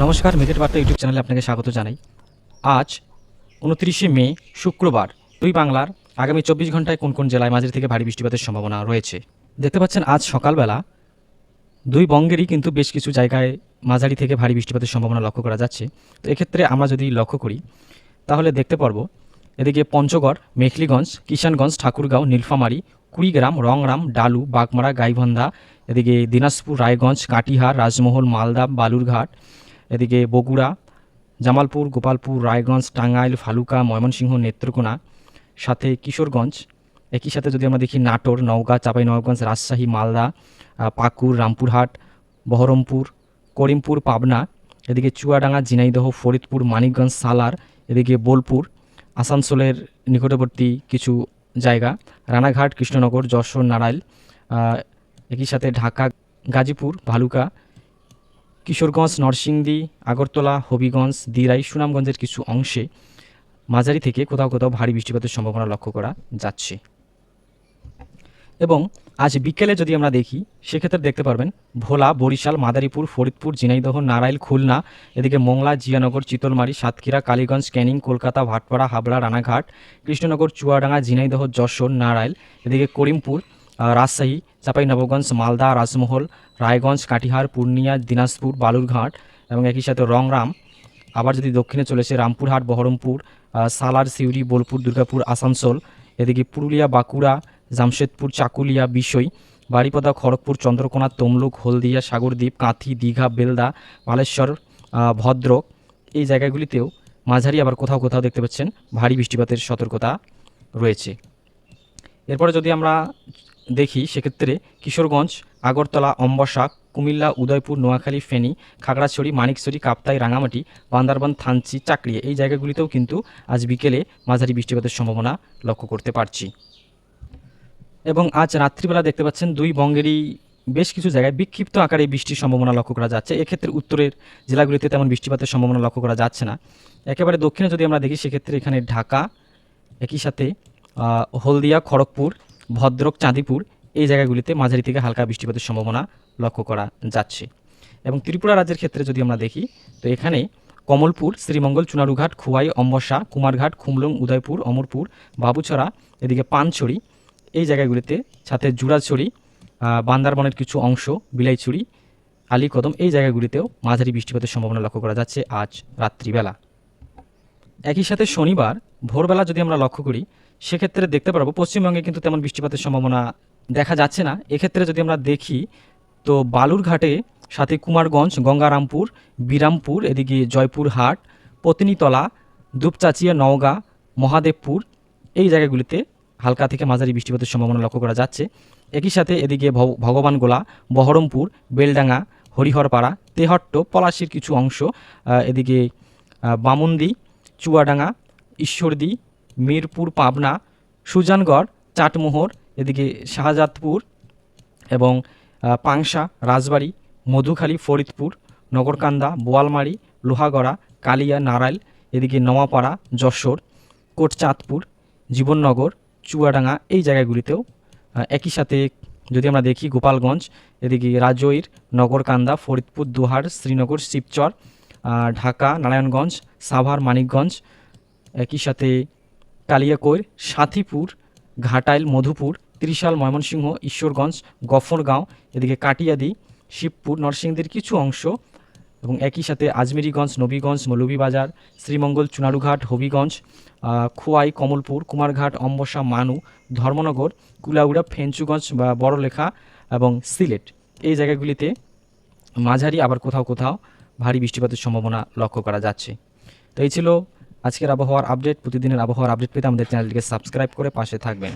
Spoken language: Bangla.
নমস্কার, মেঘের বার্তা ইউটিউব চ্যানেলে আপনাকে স্বাগত জানাই। আজ 29শে মে শুক্রবার, দুই বাংলার আগামী 24 ঘন্টায় কোন কোন জেলায় মাঝারি থেকে ভারী বৃষ্টিপাতের সম্ভাবনা রয়েছে। দেখতে পাচ্ছেন আজ সকালবেলা দুই বঙ্গেরই কিন্তু বেশ কিছু জায়গায় মাঝারি থেকে ভারী বৃষ্টিপাতের সম্ভাবনা লক্ষ্য করা যাচ্ছে। তো এক্ষেত্রে আমরা যদি লক্ষ্য করি তাহলে দেখতে পারবো এদিকে পঞ্চগড়, মেখলিগঞ্জ, কিষানগঞ্জ, ঠাকুরগাঁও, নীলফামারী, কুড়িগ্রাম, রংরাম, ডালু, বাগমারা, গাইবান্ধা, এদিকে দিনাজপুর, রায়গঞ্জ, কাটিহার, রাজমহল, মালদা, বালুরঘাট, এদিকে বগুড়া, জামালপুর, গোপালপুর, রায়গঞ্জ, টাঙ্গাইল, ফালুকা, ময়মনসিংহ, নেত্রকোনা, সাথে কিশোরগঞ্জ, একই সাথে যদি আমরা দেখি নাটোর, নওগাঁ, চাঁপাইনবাবগঞ্জ, রাজশাহী, মালদা, পাকুড়, রামপুরহাট, বহরমপুর, করিমপুর, পাবনা, এদিকে চুয়াডাঙ্গা, ঝিনাইদহ, ফরিদপুর, মানিকগঞ্জ, সালার, এদিকে বোলপুর, আসানসোলের নিকটবর্তী কিছু জায়গা, রানাঘাট, কৃষ্ণনগর, যশোর, নারাইল, একই সাথে ঢাকা, গাজীপুর, ভালুকা, কিশোরগঞ্জ, নরসিংদী, আগরতলা, হবিগঞ্জ, দিরাই, সুনামগঞ্জের কিছু অংশে মাঝারি থেকে কোথাও কোথাও ভারী বৃষ্টিপাতের সম্ভাবনা লক্ষ্য করা যাচ্ছে। এবং আজ বিকেলে যদি আমরা দেখি সেক্ষেত্রে দেখতে পারবেন ভোলা, বরিশাল, মাদারীপুর, ফরিদপুর, ঝিনাইদহ, নারাইল, খুলনা, এদিকে মোংলা, জিয়ানগর, চিতলমারি, সাতক্ষীরা, কালীগঞ্জ, ক্যানিং, কলকাতা, ভাটপাড়া, হাবড়া, রানাঘাট, কৃষ্ণনগর, চুয়াডাঙ্গা, ঝিনাইদহ, যশোর, নারাইল, এদিকে করিমপুর, রাজশাহী, চাঁপাইনবাবগঞ্জ, মালদা, রাজমহল, রায়গঞ্জ, কাটিহার, পূর্ণিয়া, দিনাজপুর, বালুরঘাট এবং একই সাথে রংরাম। আবার যদি দক্ষিণে চলেছে রামপুরহাট, বহরমপুর, সালার, সিউড়ি, বোলপুর, দুর্গাপুর, আসানসোল, এদিকে পুরুলিয়া, বাঁকুড়া, জামশেদপুর, চাকুলিয়া, বিষয়, বারিপদা, খড়গপুর, চন্দ্রকোনা, তমলুক, হলদিয়া, সাগরদ্বীপ, কাঁথি, দীঘা, বেলদা, বালেশ্বর, ভদ্রক, এই জায়গাগুলিতেও মাঝারি আবার কোথাও কোথাও দেখতে পাচ্ছেন ভারী বৃষ্টিপাতের সতর্কতা রয়েছে। এরপরে যদি আমরা দেখি সেক্ষেত্রে কিশোরগঞ্জ, আগরতলা, অম্বসা, কুমিল্লা, উদয়পুর, নোয়াখালী, ফেনী, খাগড়াছড়ি, মানিকছড়ি, কাপ্তাই, রাঙামাটি, বান্দারবান, থানচি, চাকরিয়া, এই জায়গাগুলিতেও কিন্তু আজ বিকেলে মাঝারি বৃষ্টিপাতের সম্ভাবনা লক্ষ্য করতে পারছি। এবং আজ রাত্রিবেলা দেখতে পাচ্ছেন দুই বঙ্গেরই বেশ কিছু জায়গায় বিক্ষিপ্ত আকারে বৃষ্টির সম্ভাবনা লক্ষ্য করা যাচ্ছে। এক্ষেত্রে উত্তরের জেলাগুলিতে তেমন বৃষ্টিপাতের সম্ভাবনা লক্ষ্য করা যাচ্ছে না। একেবারে দক্ষিণে যদি আমরা দেখি সেক্ষেত্রে এখানে ঢাকা, একই সাথে হলদিয়া, খড়গপুর, ভদ্রক, চাঁদিপুর, এই জায়গাগুলিতে মাঝারি থেকে হালকা বৃষ্টিপাতের সম্ভাবনা লক্ষ্য করা যাচ্ছে। এবং ত্রিপুরা রাজ্যের ক্ষেত্রে যদি আমরা দেখি তো এখানে কমলপুর, শ্রীমঙ্গল, চুনারুঘাট, খোয়াই, অম্বসা, কুমারঘাট, খুমলুং, উদয়পুর, অমরপুর, বাবুছড়া, এদিকে পানছড়ি, এই জায়গাগুলিতে, সাথে জুড়াছড়ি, বান্দারবনের কিছু অংশ, বিলাইছড়ি, আলীকদম, এই জায়গাগুলিতেও মাঝারি বৃষ্টিপাতের সম্ভাবনা লক্ষ্য করা যাচ্ছে আজ রাত্রিবেলা। একই সাথে শনিবার ভোরবেলা যদি আমরা লক্ষ্য করি সেক্ষেত্রে দেখতে পারবো পশ্চিমবঙ্গে কিন্তু তেমন বৃষ্টিপাতের সম্ভাবনা দেখা যাচ্ছে না। এক্ষেত্রে যদি আমরা দেখি তো বালুরঘাটে, সাথে কুমারগঞ্জ, গঙ্গারামপুর, বিরামপুর, এদিকে জয়পুরহাট, পত্নীতলা, দুপচাচিয়া, নওগাঁ, মহাদেবপুর, এই জায়গাগুলিতে হালকা থেকে মাঝারি বৃষ্টিপাতের সম্ভাবনা লক্ষ্য করা যাচ্ছে। একই সাথে এদিকে ভগবানগোলা, বহরমপুর, বেলডাঙ্গা, হরিহরপাড়া, তেহট্ট, পলাশির কিছু অংশ, এদিকে বামুন্দি, চুয়াডাঙ্গা, ঈশ্বরদী, মিরপুর, পাবনা, সুজানগড়, চাটমোহর, এদিকে শাহজাদপুর এবং পাংশা, রাজবাড়ী, মধুখালী, ফরিদপুর, নগরকান্দা, বোয়ালমারি, লোহাগড়া, কালিয়া, নারাইল, এদিকে নওয়াপাড়া, যশোর, কোটচাঁদপুর, জীবননগর, চুয়াডাঙ্গা, এই জায়গাগুলিতেও একই সাথে যদি আমরা দেখি গোপালগঞ্জ, এদিকে রাজৈর, নগরকান্দা, ফরিদপুর, দোহার, শ্রীনগর, শিবচর, ঢাকা, নারায়ণগঞ্জ, সাভার, মানিকগঞ্জ, একই সাথে কালিয়াকৈর, সাথীপুর, ঘাটাইল, মধুপুর, ত্রিশাল, ময়মনসিংহ, ঈশ্বরগঞ্জ, গফরগাঁও, এদিকে কাটিয়াদি, শিবপুর, নরসিংদীর কিছু অংশ এবং একই সাথে আজমেরিগঞ্জ, নবীগঞ্জ, মৌলভীবাজার, শ্রীমঙ্গল, চুনারুঘাট, হবিগঞ্জ, খোয়াই, কমলপুর, কুমারঘাট, অম্বসা, মানু, ধর্মনগর, কুলাউড়া, ফেঞ্চুগঞ্জ বা বড়লেখা এবং সিলেট, এই জায়গাগুলিতে মাঝারি আবার কোথাও কোথাও ভারী বৃষ্টিপাতের সম্ভাবনা লক্ষ্য করা যাচ্ছে। তো এই ছিল আজকের আবহাওয়ার আপডেট। প্রতিদিনের আবহাওয়ার আপডেট পেতে আমাদের চ্যানেলটিকে সাবস্ক্রাইব করে পাশে থাকবেন।